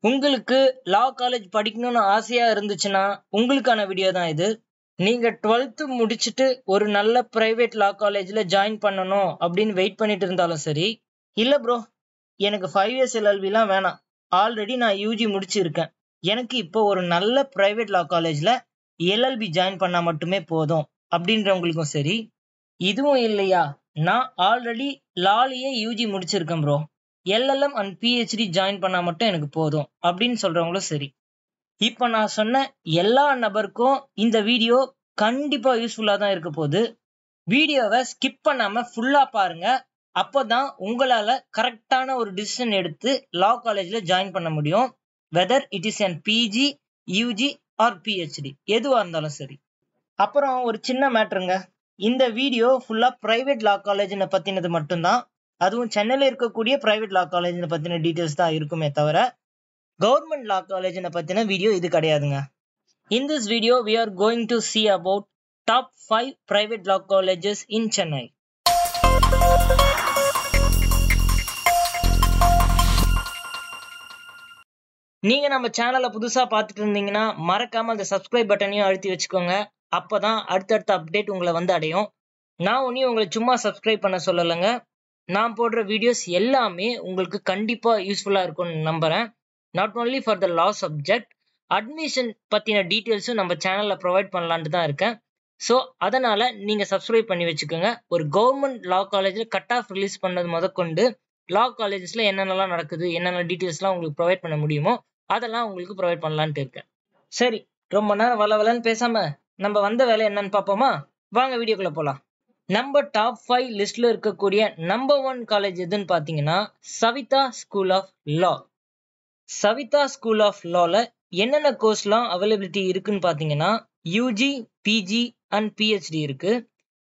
உங்களுக்கு லா காலேஜ் படிக்கணும்னு ஆசையா இருந்துச்சுன்னா உங்களுக்கான வீடியோ தான் இது. நீங்க 12th முடிச்சுட்டு ஒரு நல்ல பிரைவேட் லா காலேஜ்ல ஜாயின் பண்ணணும் அப்படின்னு வெயிட் பண்ணிட்டு இருந்தாலும் சரி, இல்ல ப்ரோ எனக்கு 5 இயர்ஸ் எல்எல்பிலாம் வேணாம், ஆல்ரெடி நான் யூஜி முடிச்சிருக்கேன், எனக்கு இப்போ ஒரு நல்ல பிரைவேட் லா காலேஜ்ல எல்எல்பி ஜாயின் பண்ணா மட்டுமே போதும் அப்படின்றவங்களுக்கும் சரி, இதுவும் இல்லையா நான் ஆல்ரெடி லாலேயே யூஜி முடிச்சிருக்கேன் bro, LLM and PhD join பண்ணா மட்டும் எனக்கு போதும் அப்படின்னு சொல்றவங்களும் சரி, இப்ப நான் சொன்ன எல்லா நபருக்கும் இந்த வீடியோ கண்டிப்பா யூஸ்ஃபுல்லா தான் இருக்க போகுது. வீடியோவை ஸ்கிப் பண்ணாம ஃபுல்லா பாருங்க. அப்போதான் உங்களால கரெக்டான ஒரு டிசிஷன் எடுத்து லா காலேஜ்ல ஜாயின் பண்ண முடியும். Whether it is an PG, UG or PhD எதுவா இருந்தாலும் சரி. அப்புறம் ஒரு சின்ன மேட்டருங்க, இந்த வீடியோ ஃபுல்லா பிரைவேட் லா காலேஜ்னு பத்தினது மட்டும்தான். அதுவும் சென்னையில இருக்கக்கூடிய பிரைவேட் லா காலேஜ்னு பத்தின டீடைல்ஸ் தான் இருக்குமே தவிர கவர்மெண்ட் லா காலேஜ்னு பத்தின வீடியோ இது கிடையாதுங்க. In this video we are going to see about top 5 private law colleges in Chennai. நீங்க நம்ம சேனலை புதுசா பார்த்துட்டு இருந்தீங்கன்னா மறக்காம அந்த சப்ஸ்கிரைப் பட்டனையும் அழுத்தி வச்சுக்கோங்க. அப்பதான் அடுத்தடுத்த அப்டேட் உங்களை வந்து அடையும். நான் ஒன்னும் உங்களை சும்மா சப்ஸ்கிரைப் பண்ண சொல்லலைங்க. நான் போடுற வீடியோஸ் எல்லாமே உங்களுக்கு கண்டிப்பா யூஸ்ஃபுல்லா இருக்கும்னு நம்புறேன். Not only for the law subject, admission பத்தின டீட்டெயில்ஸும் நம்ம சேனல்ல ப்ரொவைட் பண்ணலான்ட்டு தான் இருக்கேன். ஸோ அதனால நீங்க சப்ஸ்கிரைப் பண்ணி வச்சுக்கோங்க. ஒரு கவர்மெண்ட் லா காலேஜ்ல கட் ஆஃப் ரிலீஸ் பண்ணது முதற்கொண்டு லா காலேஜஸ்ல என்னென்னலாம் நடக்குது, என்னென்ன டீட்டெயில்ஸ்லாம் உங்களுக்கு ப்ரொவைட் பண்ண முடியுமோ அதெல்லாம் உங்களுக்கு ப்ரொவைட் பண்ணலான்ட்டு இருக்கேன். சரி, ரொம்ப நேரம் வளவலன்னு பேசாம நம்ம வந்த வேலை என்னன்னு பார்ப்போமா? வாங்க வீடியோக்குள்ள போலாம். நம்ம டாப் 5 லிஸ்ட்ல இருக்கக்கூடிய நம்பர் 1 காலேஜ் எதுன்னு பாத்தீங்கன்னா Savitha school of law. Savitha school of லால என்னென்ன கோர்ஸ்லாம் அவைலபிலிட்டி இருக்குன்னு பாத்தீங்கன்னா யூஜி, பிஜி அண்ட் பிஹெச்டி இருக்கு.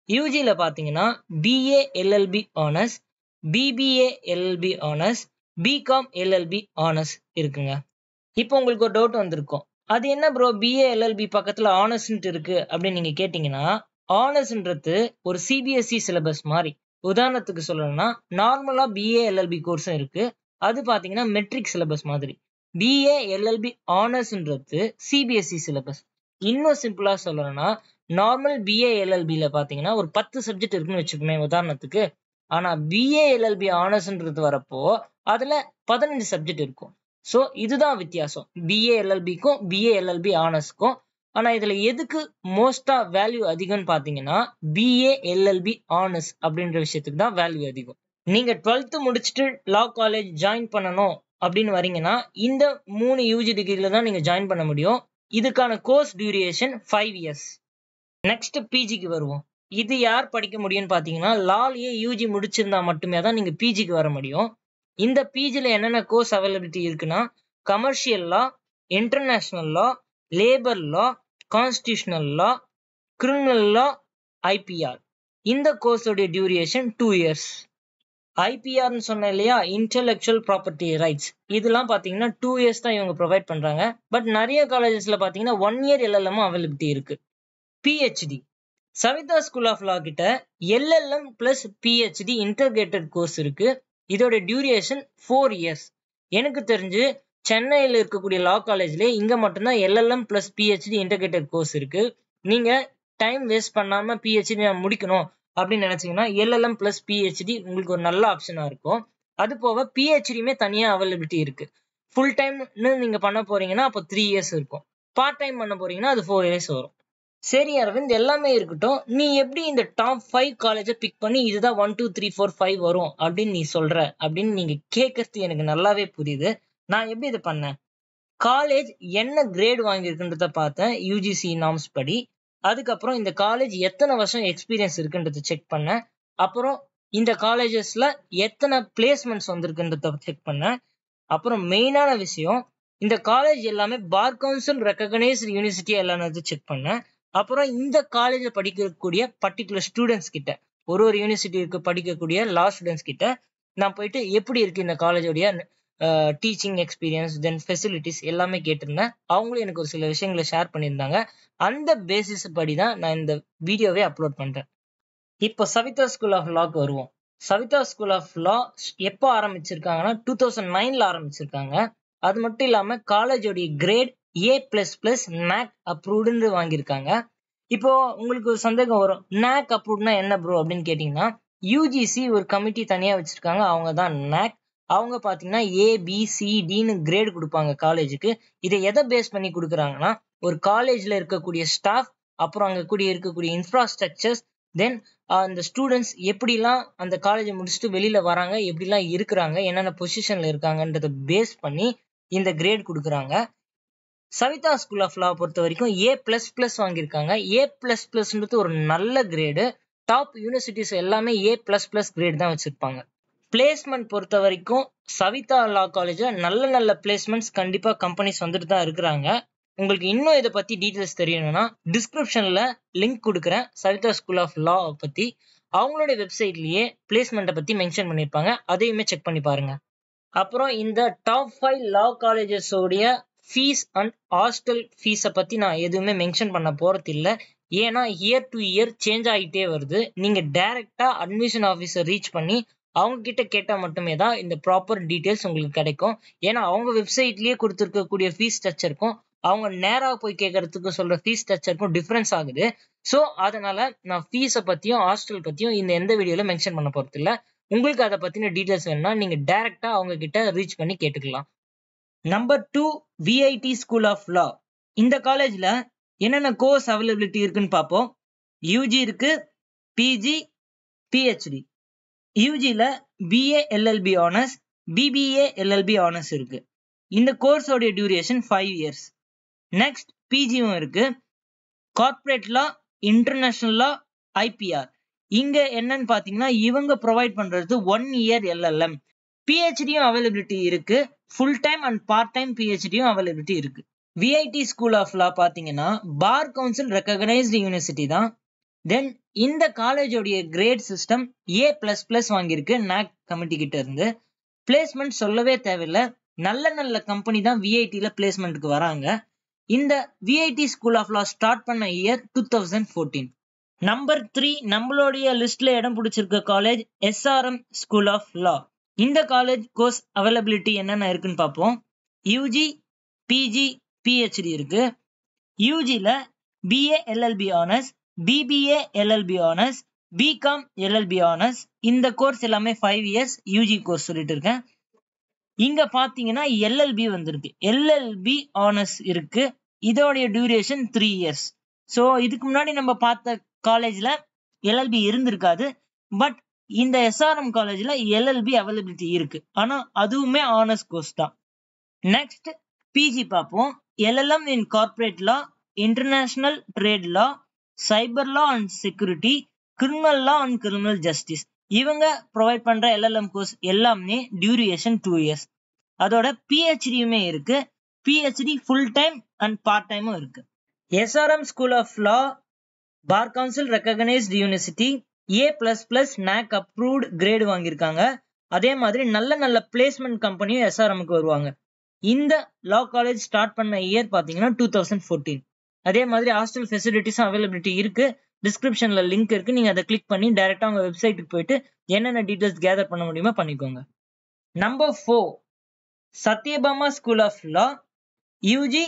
யூஜில பாத்தீங்கன்னா BA LLB honours, BBA LLB honours, BCom LLB honours இருக்குங்க. இப்போ உங்களுக்கு ஒரு டவுட் வந்திருக்கும், அது என்ன ப்ரோ பிஏ எல்எல்பி பக்கத்துல ஆனர்ஸ்ன்ட்டு இருக்கு அப்படின்னு நீங்க கேட்டீங்கன்னா, ஆனர்ஸ்ன்றது ஒரு சிபிஎஸ்இ சிலபஸ் மாதிரி. உதாரணத்துக்கு சொல்லணும்னா நார்மலா பிஏ எல்எல்பி கோர்ஸும் இருக்கு, அது பாத்தீங்கன்னா மெட்ரிக் சிலபஸ் மாதிரி. பிஏ எல்எல்பி ஆனர்ஸ்ன்றது சிபிஎஸ்இ சிலபஸ். இன்னும் சிம்பிளா சொல்லணும்னா நார்மல் பிஏ எல்எல்பில பாத்தீங்கன்னா ஒரு 10 சப்ஜெக்ட் இருக்குன்னு வச்சுக்கோமே உதாரணத்துக்கு. ஆனா பிஏ எல்எல்பி ஆனர்ஸ்ன்றது வரப்போ அதுல 15 சப்ஜெக்ட் இருக்கும். ஸோ இதுதான் வித்தியாசம் பிஏ எல்எல்பிக்கும் பிஏ எல்எல்பி ஆனர்ஸ்க்கும். ஆனா இதுல எதுக்கு மோஸ்டா வேல்யூ அதிகம்னு பாத்தீங்கன்னா பிஏ எல்எல்பி ஆனர்ஸ் அப்படின்ற விஷயத்துக்கு தான் வேல்யூ அதிகம். நீங்க 12th முடிச்சுட்டு லா காலேஜ் ஜாயின் பண்ணணும் அப்படின்னு வரீங்கன்னா இந்த 3 யூஜி டிகிரில தான் நீங்க ஜாயின் பண்ண முடியும். இதுக்கான கோர்ஸ் டியூரேஷன் 5 இயர்ஸ். நெக்ஸ்ட் பிஜிக்கு வருவோம். இது யார் படிக்க முடியும்னு பாத்தீங்கன்னா லாலேயே யூஜி முடிச்சிருந்தா மட்டுமே தான் நீங்க பிஜிக்கு வர முடியும். இந்த பிஜில என்னென்ன கோர்ஸ் அவைலபிலிட்டி இருக்குன்னா commercial law, international law, labour law, constitutional law, criminal law, IPR. இந்த கோர்ஸோட டியூரேஷன் 2 இயர்ஸ். ஐபிஆர்னு சொன்ன இல்லையா, இன்டெலெக்சுவல் ப்ராப்பர்ட்டி ரைட்ஸ், இதெல்லாம் பாத்தீங்கன்னா 2 இயர்ஸ் தான் இவங்க ப்ரொவைட் பண்றாங்க. பட் நிறைய காலேஜஸ்ல பாத்தீங்கன்னா 1 இயர் எல்எல்எம் அவைலபிலிட்டி இருக்கு. PhD Savitha school of law கிட்ட LLM plus PhD integrated course இருக்கு. இதோட டியூரேஷன் 4 இயர்ஸ். எனக்கு தெரிஞ்சு சென்னையில் இருக்கக்கூடிய லா காலேஜ்ல இங்க மட்டும்தான் LLM plus PhD integrated course இருக்கு. நீங்க டைம் வேஸ்ட் பண்ணாம பிஹெச்டி முடிக்கணும் அப்படின்னு நினைச்சீங்கன்னா எல்எல்எம் பிளஸ் பிஹெச்டி உங்களுக்கு ஒரு நல்ல ஆப்ஷனா இருக்கும். அது போக பிஹெச்டியுமே தனியா அவைலபிலிட்டி இருக்கு. ஃபுல் டைம்னு நீங்க பண்ண போறீங்கன்னா அப்போ 3 இயர்ஸ் இருக்கும். பார்ட் டைம் பண்ண போறீங்கன்னா அது 4 இயர்ஸ் வரும். சரி அரவிந்த், எல்லாமே இருக்கட்டும், நீ எப்படி இந்த டாப் 5 காலேஜை பிக் பண்ணி இதுதான் 1 2 3 4 5 வரும் அப்படின்னு நீ சொல்ற அப்படின்னு நீங்க கேட்கறது எனக்கு நல்லாவே புரியுது. நான் எப்படி இதை பண்ணேன்? காலேஜ் என்ன கிரேட் வாங்கியிருக்குன்றத பார்த்தேன் யூஜிசி நார்ம்ஸ் படி. அதுக்கப்புறம் இந்த காலேஜ் எத்தனை வருஷம் எக்ஸ்பீரியன்ஸ் இருக்குன்றத செக் பண்ணேன். அப்புறம் இந்த காலேஜஸ்ல எத்தனை பிளேஸ்மெண்ட்ஸ் வந்திருக்குன்றத செக் பண்ணேன். அப்புறம் மெயினான விஷயம், இந்த காலேஜ் எல்லாமே பார் கவுன்சில் ரெகக்னைஸ்டு யூனிவர்சிட்டி எல்லாமே செக் பண்ணேன். அப்புறம் இந்த காலேஜ்ல படிக்கக்கூடிய பர்டிகுலர் ஸ்டூடெண்ட்ஸ் கிட்ட, ஒரு யூனிவர்சிட்டிக்கு படிக்கக்கூடிய லா ஸ்டூடெண்ட்ஸ் கிட்ட நான் போயிட்டு எப்படி இருக்கு இந்த காலேஜோடைய டீச்சிங் எக்ஸ்பீரியன்ஸ், தென் ஃபெசிலிட்டிஸ் எல்லாமே கேட்டிருந்தேன். அவங்களும் எனக்கு ஒரு சில விஷயங்களை ஷேர் பண்ணியிருந்தாங்க. அந்த பேசிஸ் படி தான் நான் இந்த வீடியோவே அப்லோட் பண்றேன். இப்போ சவிதா ஸ்கூல் ஆஃப் லாக்கு வருவோம். சவிதா ஸ்கூல் ஆஃப் லா எப்போ ஆரம்பிச்சிருக்காங்கன்னா 2009ல ஆரம்பிச்சிருக்காங்க. அது மட்டும் இல்லாம காலேஜோடைய கிரேட் A++ NAC அப்ரூவ்டுன்னு வாங்கியிருக்காங்க. இப்போ உங்களுக்கு ஒரு சந்தேகம் வரும், NAC அப்ரூவ்ட்னா என்ன ப்ரோ அப்படின்னு கேட்டீங்கன்னா, யுஜிசி ஒரு கமிட்டி தனியா வச்சிருக்காங்க. அவங்க தான் NAC. அவங்க பாத்தீங்கன்னா ABCDன்னு கிரேட் கொடுப்பாங்க காலேஜுக்கு. இதை எதை பேஸ் பண்ணி கொடுக்குறாங்கன்னா, ஒரு காலேஜ்ல இருக்கக்கூடிய ஸ்டாஃப், அப்புறம் அங்க கூடிய இருக்கக்கூடிய இன்ஃப்ராஸ்ட்ரக்சர்ஸ், தென் அந்த ஸ்டூடெண்ட்ஸ் எப்படிலாம் அந்த காலேஜை முடிச்சுட்டு வெளியில வராங்க, எப்படிலாம் இருக்கிறாங்க, என்னென்ன பொசிஷன்ல இருக்காங்கன்றத பேஸ் பண்ணி இந்த கிரேட் கொடுக்குறாங்க. சவிதா ஸ்கூல் ஆஃப் லா பொறுத்த வரைக்கும் A++ வாங்கியிருக்காங்க. A++ன்றது ஒரு நல்ல கிரேடு. டாப் யூனிவர்சிட்டிஸ் எல்லாமே A++ கிரேட் தான் வச்சிருப்பாங்க. பிளேஸ்மெண்ட் பொறுத்த வரைக்கும் சவிதா லா காலேஜ்ல நல்ல நல்ல பிளேஸ்மெண்ட்ஸ் கண்டிப்பா கம்பெனிஸ் வந்துட்டு தான் இருக்கிறாங்க. உங்களுக்கு இன்னும் இதை பத்தி டீடைல்ஸ் தெரியணும்னா டிஸ்கிரிப்ஷன்ல லிங்க் கொடுக்குறேன். சவிதா ஸ்கூல் ஆஃப் லா பத்தி அவங்களுடைய வெப்சைட்லயே பிளேஸ்மெண்ட்டை பத்தி மென்ஷன் பண்ணியிருப்பாங்க. அதையுமே செக் பண்ணி பாருங்க. அப்புறம் இந்த டாப் 5 லா காலேஜஸ் உடைய ஃபீஸ் அண்ட் ஹாஸ்டல் ஃபீஸை பத்தி நான் எதுவுமே மென்ஷன் பண்ண போறது இல்லை. ஏன்னா இயர் டு இயர் சேஞ்ச் ஆகிட்டே வருது. நீங்க டைரக்டா அட்மிஷன் ஆஃபீஸர் ரீச் பண்ணி அவங்க கிட்ட கேட்டா மட்டுமே தான் இந்த ப்ராப்பர் டீடைல்ஸ் உங்களுக்கு கிடைக்கும். ஏன்னா அவங்க வெப்சைட்லயே கொடுத்துருக்கக்கூடிய ஃபீஸ் ஸ்ட்ரக்சருக்கும் அவங்க நேரா போய் கேட்கறதுக்கு சொல்ற ஃபீஸ் ஸ்ட்ரக்சருக்கும் டிஃபரன்ஸ் ஆகுது. ஸோ அதனால நான் ஃபீஸை பத்தியும் ஹாஸ்டல் பத்தியும் இந்த எந்த வீடியோல மென்ஷன் பண்ண போறது இல்லை. உங்களுக்கு அதை பத்தின டீடைல்ஸ் வேணும்னா நீங்க டைரக்டா அவங்க கிட்ட ரீச் பண்ணி கேட்டுக்கலாம். Number 2 VIT school of law. இந்த காலேஜ்ல என்னென்ன கோர்ஸ் அவைலபிலிட்டி இருக்குன்னு பார்ப்போம். யூஜி இருக்கு, பிஜி, பிஹெச்டி. யூஜில BA LLB honours, BBA LLB honours இருக்கு. இந்த கோர்ஸோட டியூரேஷன் 5 இயர்ஸ். நெக்ஸ்ட் பிஜியும் இருக்கு. Corporate law, international law, IPR. இங்க என்னன்னு பாத்தீங்கன்னா இவங்க ப்ரொவைட் பண்றது 1 இயர் எல்எல்எம். பிஹெச்டியும் அவைலபிலிட்டி இருக்கு. Full time and part time பிஹெச்டியும் அவைலபிலிட்டி இருக்கு. விஐடி ஸ்கூல் ஆஃப் லா பாத்தீங்கன்னா பார் கவுன்சில் ரெகக்னைஸ்டு யூனிவர்சிட்டி தான். தென் இந்த காலேஜோடைய கிரேட் சிஸ்டம் A++ வாங்கியிருக்கு NAC கமிட்டி கிட்ட இருந்து. பிளேஸ்மெண்ட் சொல்லவே தேவையில்லை. நல்ல நல்ல கம்பெனி தான் விஐடில பிளேஸ்மெண்ட்டுக்கு வராங்க. இந்த VIT school of law start பண்ண இயர் 2014. நம்பர் 3 நம்மளுடைய லிஸ்ட்ல இடம் பிடிச்சிருக்க college SRM school of law. இந்த காலேஜ் கோர்ஸ் அவைலபிலிட்டி என்னென்ன இருக்குன்னு பார்ப்போம். யூஜி, பிஜி, பிஹெச்டி இருக்கு. யூஜில BA LLB honours, BBA LLB honours, BCom LLB honours. இந்த கோர்ஸ் எல்லாமே 5 இயர்ஸ் யூஜி கோர்ஸ் சொல்லிட்டு இருக்கேன். இங்க பாத்தீங்கன்னா எல்எல்பி வந்திருக்கு. எல்எல்பி ஆனர்ஸ் இருக்கு. இதோடைய டியூரேஷன் 3 இயர்ஸ். ஸோ இதுக்கு முன்னாடி நம்ம பார்த்த காலேஜ்ல எல்எல்பி இருந்திருக்காது. பட் இந்த எஸ்ஆர்எம் காலேஜ்ல எல்எல்பி அவைலபிலிட்டி இருக்கு. ஆனா அதுவுமே ஆனர்ஸ் கோர்ஸ் தான். நெக்ஸ்ட் பிஜி பார்ப்போம். LLM in corporate law, international trade law, cyber law and security, criminal law and criminal justice. இவங்க ப்ரொவைட் பண்ற எல்எல்எம் கோர்ஸ் எல்லாமே டியூரேஷன் 2 இயர்ஸ். அதோட பிஹெச்டியுமே இருக்கு. PhD full time and part டைமும் இருக்கு. SRM school of law bar council recognised university, A++ NAC approved grade வாங்கியிருக்காங்க. அதே மாதிரி நல்ல நல்ல பிளேஸ்மெண்ட் கம்பெனியும் எஸ்ஆர்எம்க்கு வருவாங்க. இந்த லா காலேஜ் ஸ்டார்ட் பண்ண இயர் பாத்தீங்கன்னா 2014. அதே மாதிரி ஹாஸ்டல் ஃபெசிலிட்டிஸும் அவைலபிலிட்டி இருக்கு. டிஸ்கிரிப்ஷன்ல லிங்க் இருக்கு. நீங்க அதை கிளிக் பண்ணி டைரக்டா உங்க வெப்சைட்டுக்கு போயிட்டு என்னென்ன டீடைல்ஸ் கேதர் பண்ண முடியுமோ பண்ணிக்கோங்க. Number 4 Sathyabama school of law. UG,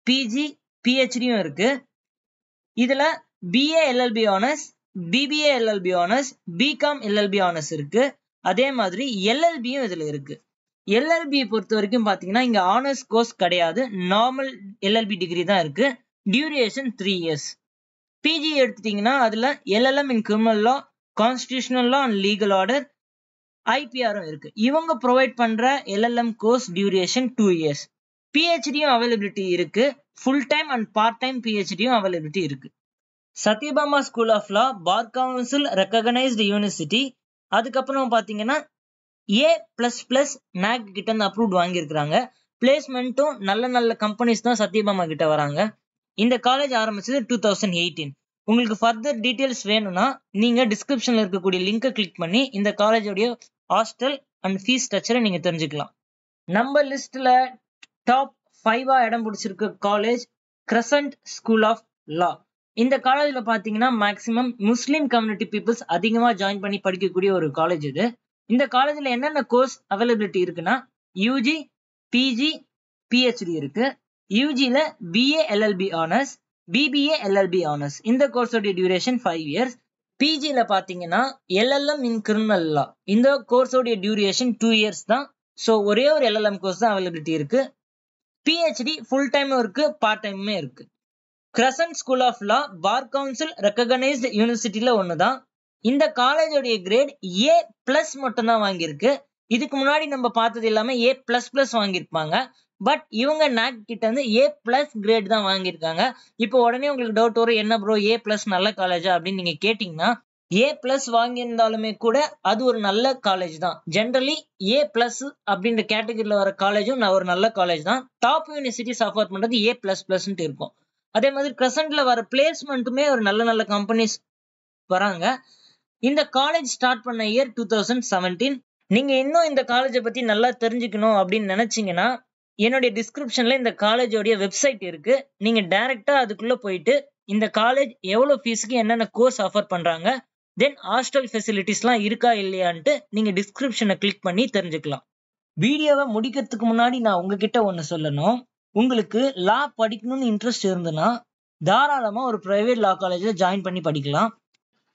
PG, பிஹெச்டியும் இருக்கு. இதுல BA LLB honours, BBA LLB honours, BCom LLB honours இருக்கு. அதே மாதிரி எல்எல்பியும் இதுல இருக்கு. எல்எல்பி பொறுத்த வரைக்கும் பாத்தீங்கன்னா இங்க ஆனர்ஸ் கோர்ஸ் கிடையாது. நார்மல் எல்எல்பி டிகிரி தான் இருக்கு. Duration 3 years. பிஜி எடுத்துட்டீங்கன்னா அதுல LLM in criminal law, constitutional law and legal order, ஐபிஆரும் இருக்கு. இவங்க ப்ரொவைட் பண்ற எல்எல்எம் கோர்ஸ் டியூரேஷன் 2 இயர்ஸ். பிஹெச்டியும் அவைலபிலிட்டி இருக்கு. Full time and part time பிஹெச்டியும் அவைலபிலிட்டி இருக்கு. Sathyabama school of law bar council recognised university. அதுக்கப்புறம் பாத்தீங்கன்னா A++ NAC கிட்ட இருந்து அப்ரூவ்ட் வாங்கியிருக்காங்க. பிளேஸ்மெண்ட்டும் நல்ல நல்ல கம்பெனிஸ் தான் சத்யபாமா கிட்ட வராங்க. இந்த காலேஜ் ஆரம்பிச்சது 2018. உங்களுக்கு ஃபர்தர் டீடைல்ஸ் வேணும்னா நீங்க டிஸ்கிரிப்ஷன்ல இருக்கக்கூடிய லிங்கை கிளிக் பண்ணி இந்த காலேஜோடைய ஹாஸ்டல் அண்ட் ஃபீஸ் ஸ்ட்ரக்சரை நீங்க தெரிஞ்சுக்கலாம். நம்ம லிஸ்ட்ல டாப் 5 இடம் பிடிச்சிருக்க college crescent school of law. இந்த காலேஜ்ல பாத்தீங்கன்னா மேக்சிமம் முஸ்லிம் கம்யூனிட்டி பீப்புள்ஸ் அதிகமா ஜாயின் பண்ணி படிக்கக்கூடிய ஒரு காலேஜ் இது. இந்த காலேஜ்ல என்னென்ன கோர்ஸ் அவைலபிலிட்டி இருக்குன்னா யூஜி, பிஜி, PhD இருக்கு. UGல BA LLB honors, BBA LLB honors. இந்த கோர்ஸோட டியூரேஷன் 5 years. PGல பாத்தீங்கன்னா LLM in criminal law. இந்த கோர்ஸோட டியூரேஷன் 2 years தான். ஸோ ஒரே ஒரு LLM கோர்ஸ் தான் அவைலபிலிட்டி இருக்கு. PhD ஃபுல் டைமும் இருக்கு, பார்ட் டைமுமே இருக்கு. Crescent School of Law bar council recognised யூனிவர்சிட்டியில ஒண்ணுதான். இந்த காலேஜோடைய கிரேட் A+ மட்டும் தான் வாங்கியிருக்கு. இதுக்கு முன்னாடி நம்ம பார்த்தது எல்லாமே A++ வாங்கியிருப்பாங்க. பட் இவங்க NAC கிட்ட இருந்து A+ கிரேட் தான் வாங்கியிருக்காங்க. இப்போ உடனே உங்களுக்கு டவுட் வரும், என்ன ப்ரோ A+ நல்ல காலேஜா அப்படின்னு நீங்க கேட்டீங்கன்னா, A+ வாங்கியிருந்தாலுமே கூட அது ஒரு நல்ல காலேஜ் தான். ஜென்ரலி A+ அப்படின்ற கேட்டகரியில வர காலேஜும் ஒரு நல்ல காலேஜ் தான். டாப் யூனிவர்சிட்டிஸ் ஆஃபர் பண்றது A++ இருக்கும். அதே மாதிரி கிரசன்ட்ல வர பிளேஸ்மெண்ட்டுமே ஒரு நல்ல நல்ல கம்பெனிஸ் வராங்க. இந்த காலேஜ் ஸ்டார்ட் பண்ண இயர் 2017. நீங்க இன்னும் இந்த காலேஜை பத்தி நல்லா தெரிஞ்சுக்கணும் அப்படின்னு நினைச்சீங்கன்னா, என்னுடைய டிஸ்கிரிப்ஷன்ல இந்த காலேஜோடைய வெப்சைட் இருக்கு. நீங்க டைரக்டா அதுக்குள்ள போயிட்டு இந்த காலேஜ் எவ்வளவு ஃபீஸுக்கு என்னென்ன கோர்ஸ் ஆஃபர் பண்றாங்க, தென் ஹாஸ்டல் ஃபெசிலிட்டிஸ்லாம் இருக்கா இல்லையான்ட்டு நீங்க டிஸ்கிரிப்ஷனை கிளிக் பண்ணி தெரிஞ்சுக்கலாம். வீடியோவை முடிக்கிறதுக்கு முன்னாடி நான் உங்ககிட்ட ஒன்னு சொல்லணும். உங்களுக்கு லா படிக்கணும்னு இன்ட்ரெஸ்ட் இருந்ததுன்னா தாராளமா ஒரு பிரைவேட் லா காலேஜ்ல ஜாயின் பண்ணி படிக்கலாம்.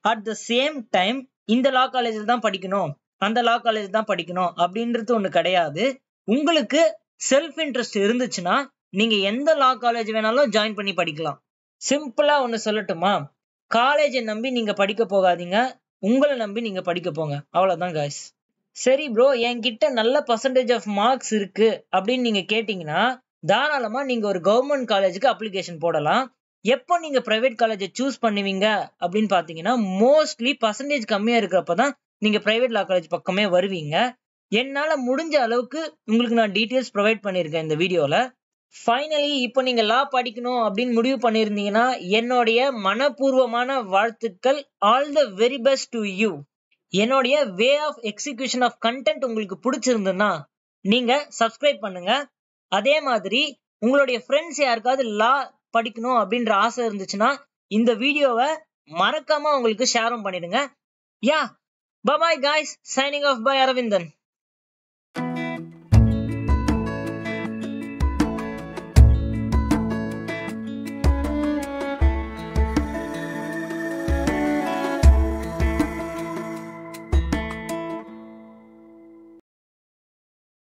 அட் த சேம் டைம் இந்த லா காலேஜில் தான் படிக்கணும், அந்த லா காலேஜ் தான் படிக்கணும் அப்படின்றது ஒண்ணு கிடையாது. உங்களுக்கு செல்ஃப் இன்ட்ரெஸ்ட் இருந்துச்சுன்னா நீங்க எந்த லா காலேஜ் வேணாலும் ஜாயின் பண்ணி படிக்கலாம். சிம்பிளா ஒண்ணு சொல்லட்டுமா, காலேஜை நம்பி நீங்க படிக்க போகாதீங்க, உங்களை நம்பி நீங்க படிக்க போங்க. அவ்வளவுதான் guys. சரி ப்ரோ, என்கிட்ட நல்ல பர்சன்டேஜ் ஆஃப் மார்க்ஸ் இருக்கு அப்படின்னு நீங்க கேட்டீங்கன்னா தாராளமா நீங்க ஒரு கவர்மெண்ட் காலேஜுக்கு அப்ளிகேஷன் போடலாம். எப்போ நீங்க பிரைவேட் காலேஜை சூஸ் பண்ணுவீங்க அப்படின்னு பாத்தீங்கன்னா, மோஸ்ட்லி பர்சன்டேஜ் கம்மியா இருக்கிறப்பதான் நீங்க பிரைவேட் லா காலேஜ் பக்கமே வருவீங்க. என்னால முடிஞ்ச அளவுக்கு உங்களுக்கு நான் டீடைல்ஸ் ப்ரொவைட் பண்ணியிருக்கேன் இந்த வீடியோல. ஃபைனலி இப்போ நீங்க லா படிக்கணும் அப்படின்னு முடிவு பண்ணியிருந்தீங்கன்னா என்னுடைய மனப்பூர்வமான வாழ்த்துக்கள். All the very best to you. என்னுடைய way of execution of content உங்களுக்கு பிடிச்சிருந்ததுன்னா நீங்க சப்ஸ்கிரைப் பண்ணுங்க. அதே மாதிரி உங்களுடைய ஃப்ரெண்ட்ஸ் யாருக்காவது லா படிக்கணும் அப்படின்ற ஆசை இருந்துச்சுன்னா இந்த வீடியோவை மறக்காம உங்களுக்கு ஷேரும் பண்ணிடுங்க. யா, bye bye guys, signing off by Aravindan.